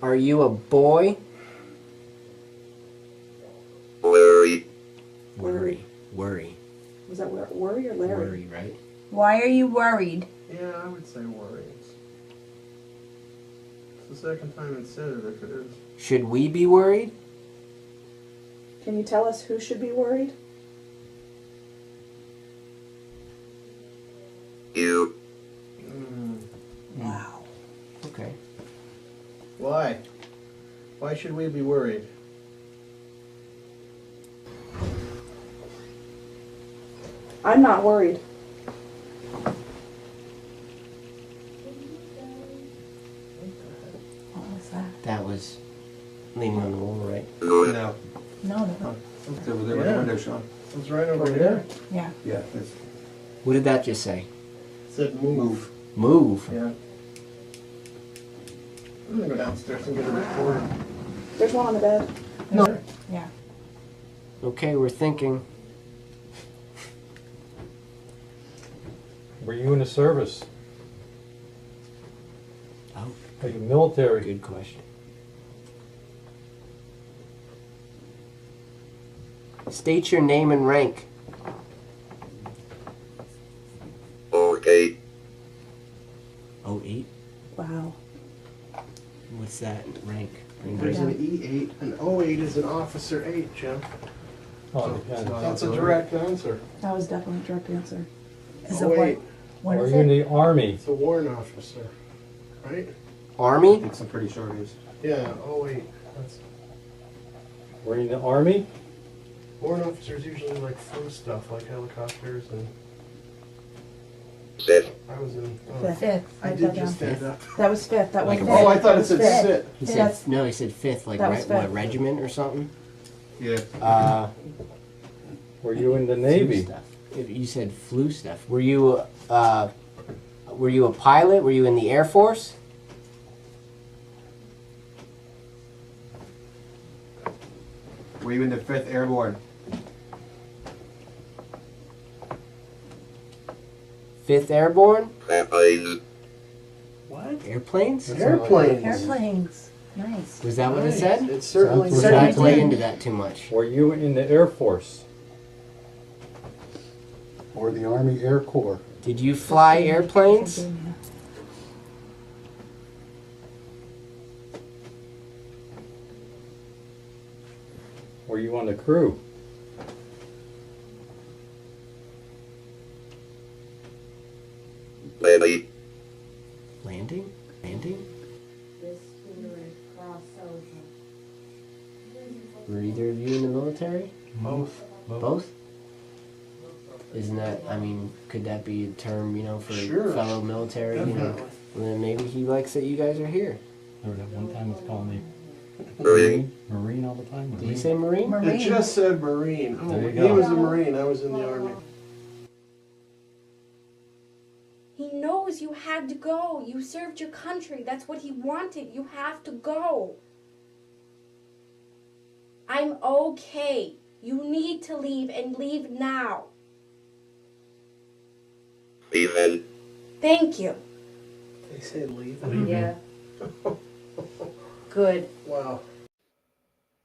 Are you a boy? Worry. Worry. Was that worry or Larry? Worry, right? Why are you worried? Yeah, I would say worry. It's the second time it said it, if it is. Should we be worried? Can you tell us who should be worried? You. Wow. Okay. Why? Why should we be worried? I'm not worried. What was that? That was leaning on the wall, right? Good. No, No. it's over there with the window, Sean. It's right over here. Yeah. Yeah, it's What did that just say? It said move. Move. Yeah. I'm gonna go downstairs and get a recorder. There's one on the bed. No. Yeah. Okay, we're thinking. Were you in the service? Oh, Are you military? good question. State your name and rank. Okay. 08? Wow. What's that rank? There's an E8, an O8 is an officer 8, Jim. Oh, it depends. That's a direct answer. That was definitely a direct answer. Is it O8, what Or is you're in it? the Army. it's a warrant officer, right? Army? It's a pretty short is. Yeah, O8. That's, Were you in the Army? warrant officers usually like flew stuff, like helicopters, and Fifth. I was in. Fifth. I Write did that just down. stand up. That was fifth. That Like was a fifth. Oh, I thought it was said fifth. sit. He That's- said, no, he said 5th, like That was what, fifth. regiment or something? Yeah. Were you in the Flu Navy? stuff. You said flu stuff. Were you a pilot? Were you in the Air Force? Were you in the 5th Airborne? 5th Airborne? Airplanes. What? Airplanes? Airplanes. Airplanes. Nice. Was that what it Nice. said? It certainly Sounds Or did I Certainly play did. into that too much? Were you in the Air Force? Or the Army Air Corps. Did you fly airplanes? Were you on the crew? Lady. Landing? Landing? Were either of you in the military? Both. Both? Isn't that, I mean, could that be a term, for Sure. fellow military? Definitely. Well, then maybe he likes that you guys are here. Or that one time was calling me Marine. Marine all the time? Did you say Marine? It Marine. just said Marine. Oh, There you he go. was a Marine. I was in the Army. He knows you had to go. You served your country. That's what he wanted. You have to go. I'm okay. You need to leave and leave now. Leaving. Thank you. They say leave. Yeah. Good. Wow.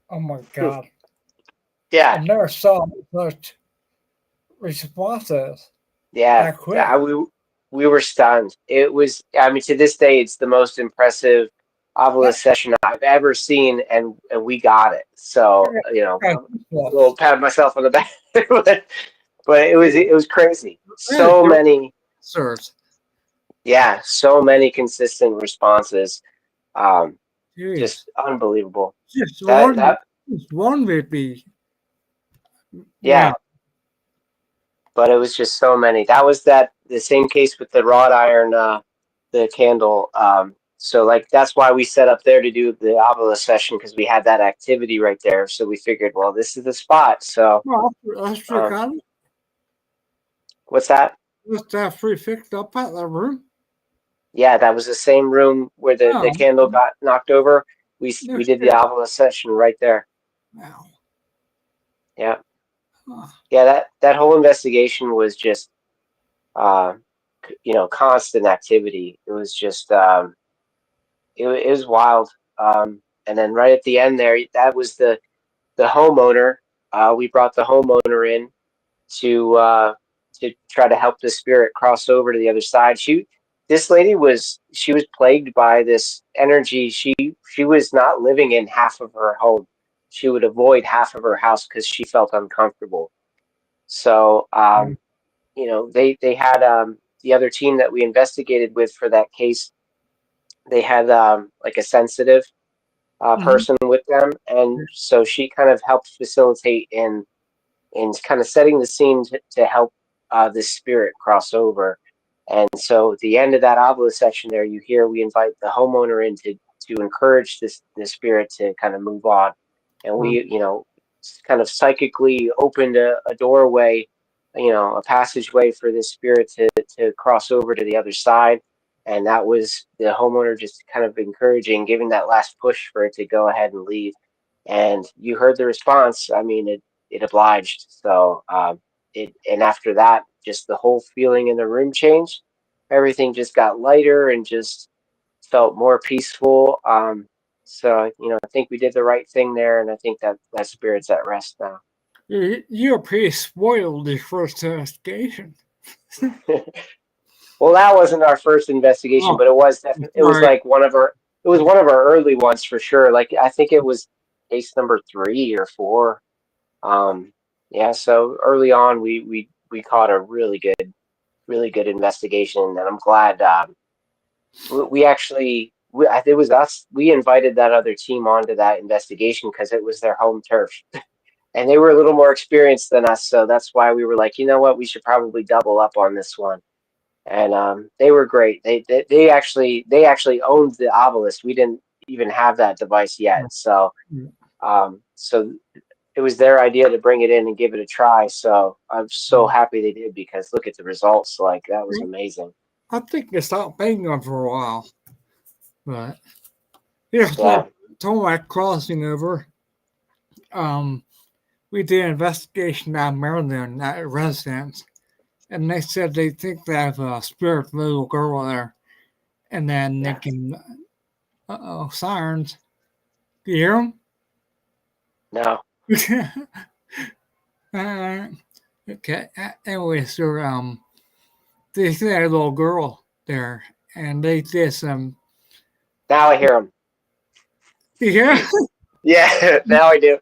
Oh my God. I Yeah, never saw such responses. yeah, That quick. yeah. We were stunned. It was. I mean, to this day, it's the most impressive obelisk session I've ever seen, and we got it. So a little pat myself on the back, but it was crazy. So many, Sirs. yeah, so many consistent responses. Jeez. Just unbelievable. Just That one would be. yeah. But it was just so many. That was the same case with the wrought iron, the candle. So like that's why we set up there to do the obelisk session, because we had that activity right there. So we figured, well, this is the spot. So Well, that's got it. what's that? Just that free fixed up at the room. Yeah, that was the same room where the Oh. candle got knocked over. We No did the shit. obelisk session right there. Wow. Yeah, Huh. yeah. That whole investigation was just, constant activity. It was just, it was wild. And then right at the end there, that was the homeowner. We brought the homeowner in to try to help the spirit cross over to the other side. This lady was plagued by this energy. She was not living in half of her home. She would avoid half of her house because she felt uncomfortable. So they had the other team that we investigated with for that case. They had like a sensitive person with them, and so she kind of helped facilitate in kind of setting the scene to help this spirit cross over. And so at the end of that obelisk section there, we invite the homeowner in to encourage this spirit to kind of move on. And we, kind of psychically opened a doorway, a passageway for this spirit to cross over to the other side. And that was the homeowner just kind of encouraging, giving that last push for it to go ahead and leave. And you heard the response. I mean, it obliged. So and after that, just the whole feeling in the room changed. Everything just got lighter and just felt more peaceful. So I think we did the right thing there, and I think that spirit's at rest now. You were pretty spoiled the first investigation. Well, that wasn't our first investigation, Oh, but it was definitely, it was sorry. like it was one of our early ones for sure. Like I think it was case number 3 or 4. Yeah, so early on we caught a really good investigation, and I'm glad we actually it was us. We invited that other team onto that investigation because it was their home turf, and they were a little more experienced than us. So that's why we were like, you know what, we should probably double up on this one. And they were great. They actually owned the obelisk. We didn't even have that device yet. So it was their idea to bring it in and give it a try. So I'm so happy they did, because look at the results. Like that was amazing. I think they stopped paying them for a while, but yeah, Yeah. so talking about crossing over, we did an investigation down in Maryland at a residence, and they said they think they have a spirit little girl there, and then they Yeah. can, sirens. Do you hear No. them? Okay. Anyway, so they see a little girl there, and they did some. Now I hear them. Yeah, Yeah. Now I do.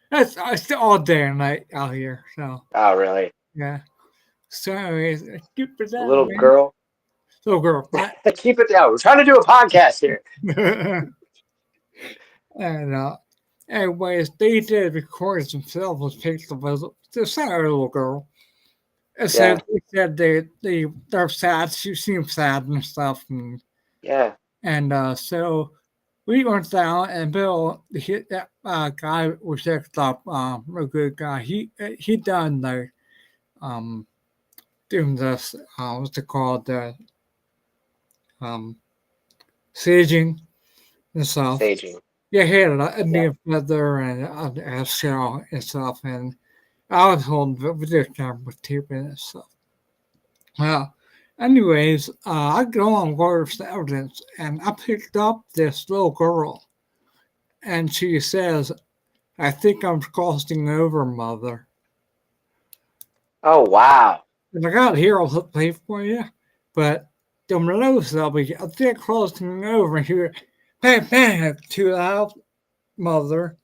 that's it's all day and night out here. So Oh, really? yeah. So anyways, keep it A down, little man. girl. Little girl, but Keep it down. We're trying to do a podcast here. and anyways, they did record themselves with pictures of this little girl. And so Yeah. they said they're sad. She seems sad and stuff, Yeah. and so we went down and Bill, that guy was checked up, a good guy. He done the doing this what's it called, the um saging and stuff. Saging. Yeah, he had a Yeah. near feather and a shell and stuff, and I was holding the video camera with tape in it and stuff. Well, anyways, I go on Word's evidence and I picked up this little girl, and she says, I think I'm crossing over, mother. Oh, wow. And I got here, I'll play for you, but the nose I'll be, I think crossing over here, bang, bang, too loud, mother.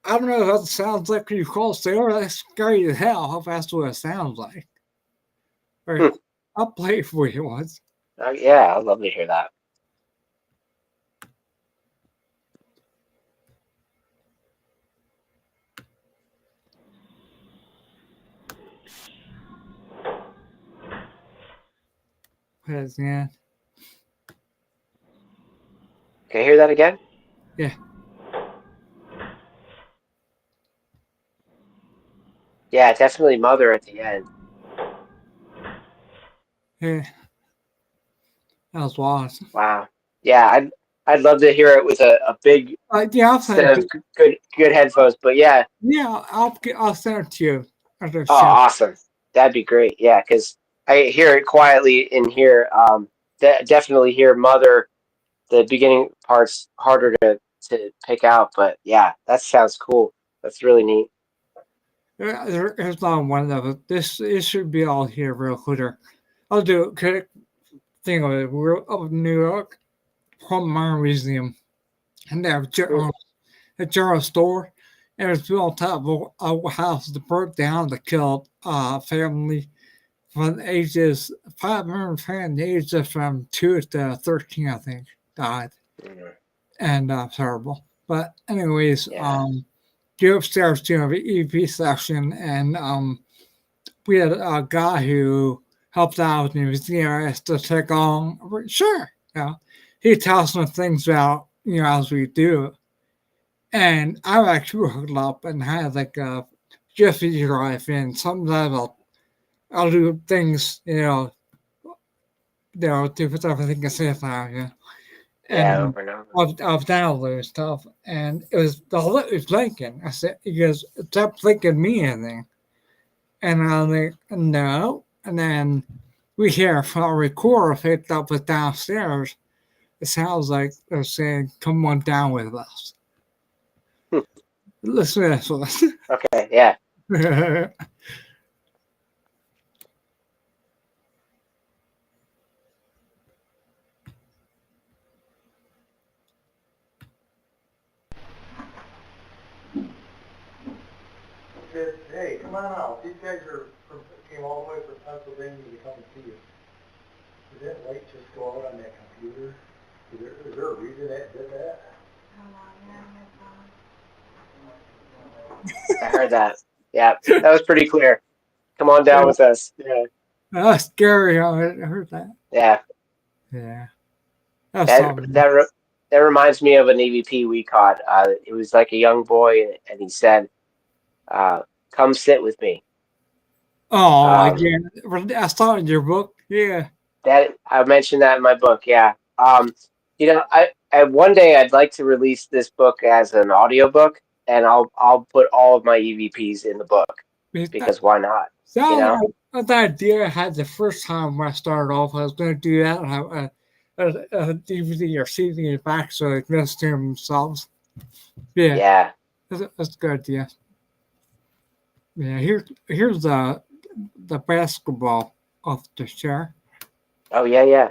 I don't know if that sounds like when you cross over, that's scary as hell, how fast what it sounds like. Hmm. Right, I'll play it for you once. Yeah, I'd love to hear that. Because, yeah. Can I hear that again? Yeah. Yeah, definitely mother at the end. Yeah. That was awesome. Wow. Yeah, I'd love to hear it with a big Yeah, I'll set send of it. good headphones. But yeah. Yeah, I'll send it to you after the Oh, show. awesome. That'd be great. Yeah, because I hear it quietly in here. Definitely hear mother. The beginning part's harder to pick out, but yeah, that sounds cool. That's really neat. There's not one of it. It should be all here real clear. I'll do a quick thing of it. We're up in New York, from my museum, and they have a general store, and it's built on top of a house that broke down that killed family from the ages 510, the ages from 2 to 13, I think, died. Mhm. And terrible. But anyways, Yeah. go upstairs to the EP section, and we had a guy who helped out with the museum asked to take on. Sure, he tells some things about as we do, and I actually hooked up and had like a Jiffy drive in. Sometimes I'll do things different everything I say now, Yeah, and over and over. I've downloaded stuff, and it was the whole it was blinking. I said, he goes, "It's not blinking me anything," and I'm like, "No," and then we hear from a recorder picked up with downstairs. It sounds like they're saying, "Come on down with us." Hmm. Listen to this one. Okay, yeah. Said, hey, come on out. These guys came all the way from Pennsylvania to come and see you. Did that light just go out on that computer? Is there a reason that did that? I heard that. Yeah, that was pretty clear. Come on down with us. Yeah, That's scary. I heard that. yeah. Yeah. That's That something. that reminds me of an EVP we caught. It was like a young boy, and he said, "Come sit with me." Oh, Um, again. I saw it in your book. Yeah. that I mentioned that in my book. Yeah. I one day I'd like to release this book as an audiobook, and I'll put all of my EVPs in the book That, because why not? You know? that idea I had the first time when I started off. I was going to do that and have a DVD or CD in the back so they can listen to themselves. Yeah. Yeah. That's a good idea. Yeah. Here's the basketball off the chair. Oh yeah, yeah.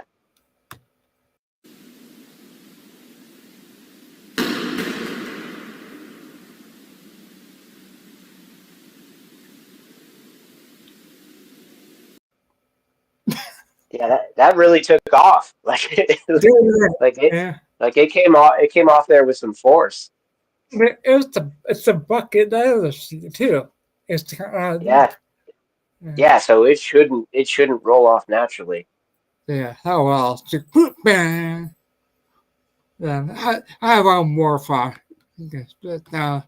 Yeah, that really took off. Yeah. Like it came off there with some force. It's a bucket that too. It's Yeah. Yeah, so it shouldn't roll off naturally. Yeah. How else? Bang. I have one more fun. But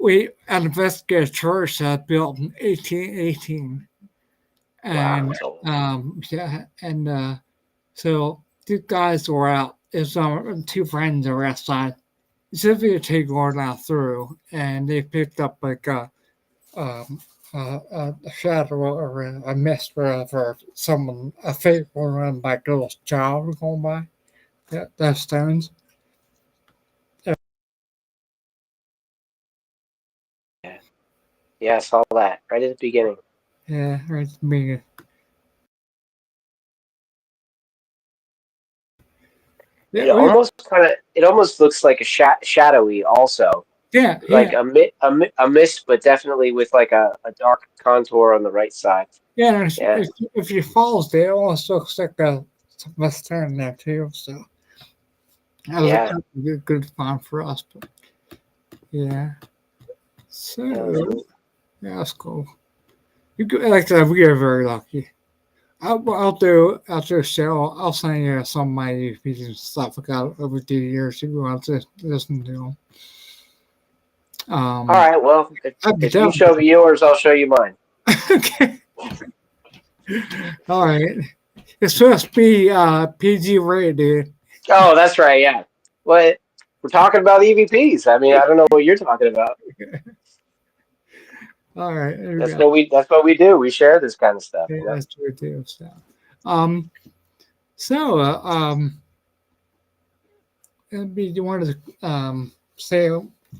we an investigative church built in 1818, Wow, and that's old. yeah, and so two guys were out. It's two friends were outside. It's a videotape going down through, and they picked up like um, a shadow or a mist for someone, a fake one, like a little child going by. That stones. Yeah. Yeah, I saw that right at the beginning. Yeah, right. Being yeah, It almost looks like a shadowy also. yeah, Like yeah, a mist, but definitely with like a dark contour on the right side. yeah. Yeah. If you falls there, it almost looks like a western there too. So Yeah. that was a good fun for us. But yeah, so Yeah, that's cool. yeah, that's cool. Like I said, we are very lucky. I'll do a show. I'll send you some of my EPs and stuff I got over the years if you want to listen to them. All right, well, I'd be if you down. show me yours, I'll show you mine. Okay. All right. It's supposed to be PG rated. Oh, that's right, yeah. What we're talking about EVPs. I mean, I don't know what you're talking about. All right. There we go. That's what we do. We share this kind of stuff, Yeah, you know? that's true too. So, um, so do you want to say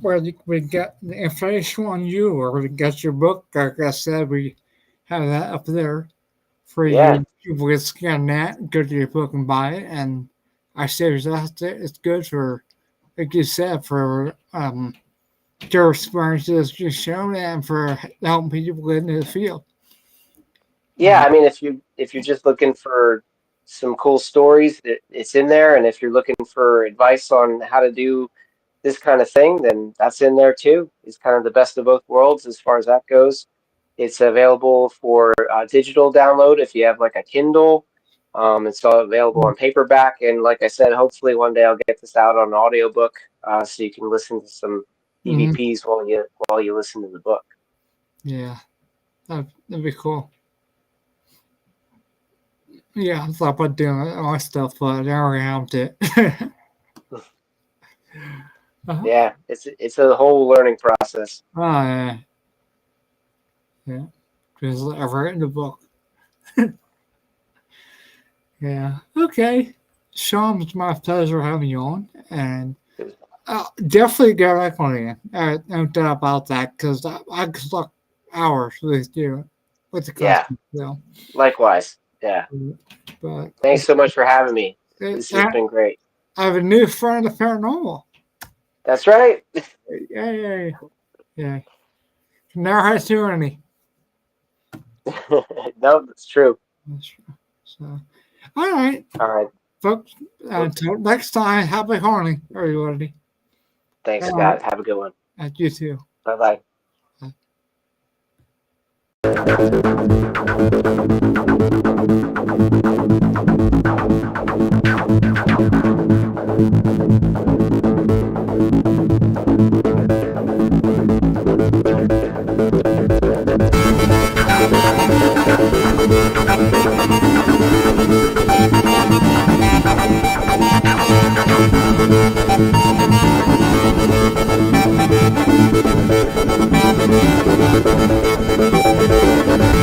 where we get the information on you, or we get your book? Like I said, we have that up there for Yeah. you. People can scan that, go to your book and buy it. And I say it's good for, like you said, for your experiences you shown and for helping people get into the field. Yeah, I mean, if you're just looking for some cool stories, it's in there, and if you're looking for advice on how to do this kind of thing, then that's in there too. It's kind of the best of both worlds as far as that goes. It's available for digital download if you have like a Kindle. It's all available on paperback, and like I said, hopefully one day I'll get this out on an audiobook, so you can listen to some Mm-hmm. EVPs while you listen to the book. Yeah, that'd be cool. Yeah, I thought about doing all that stuff, but I already have it. Yeah, it's a whole learning process. Oh, yeah. Yeah. Because I've written the book. Yeah. Okay. Sean, it's my pleasure having you on. And Definitely get back on it. No doubt about that, because I could look hours with you with the Yeah. customer. So, Likewise. Yeah. but Thanks so much for having me. This has I been great. have a new friend of paranormal. That's right. Yeah. Never had too many. No, that's true. So, all right, All right. folks. Until next time, happy horning, everybody. Thanks, All Scott. right. Have a good one. You too. Bye bye.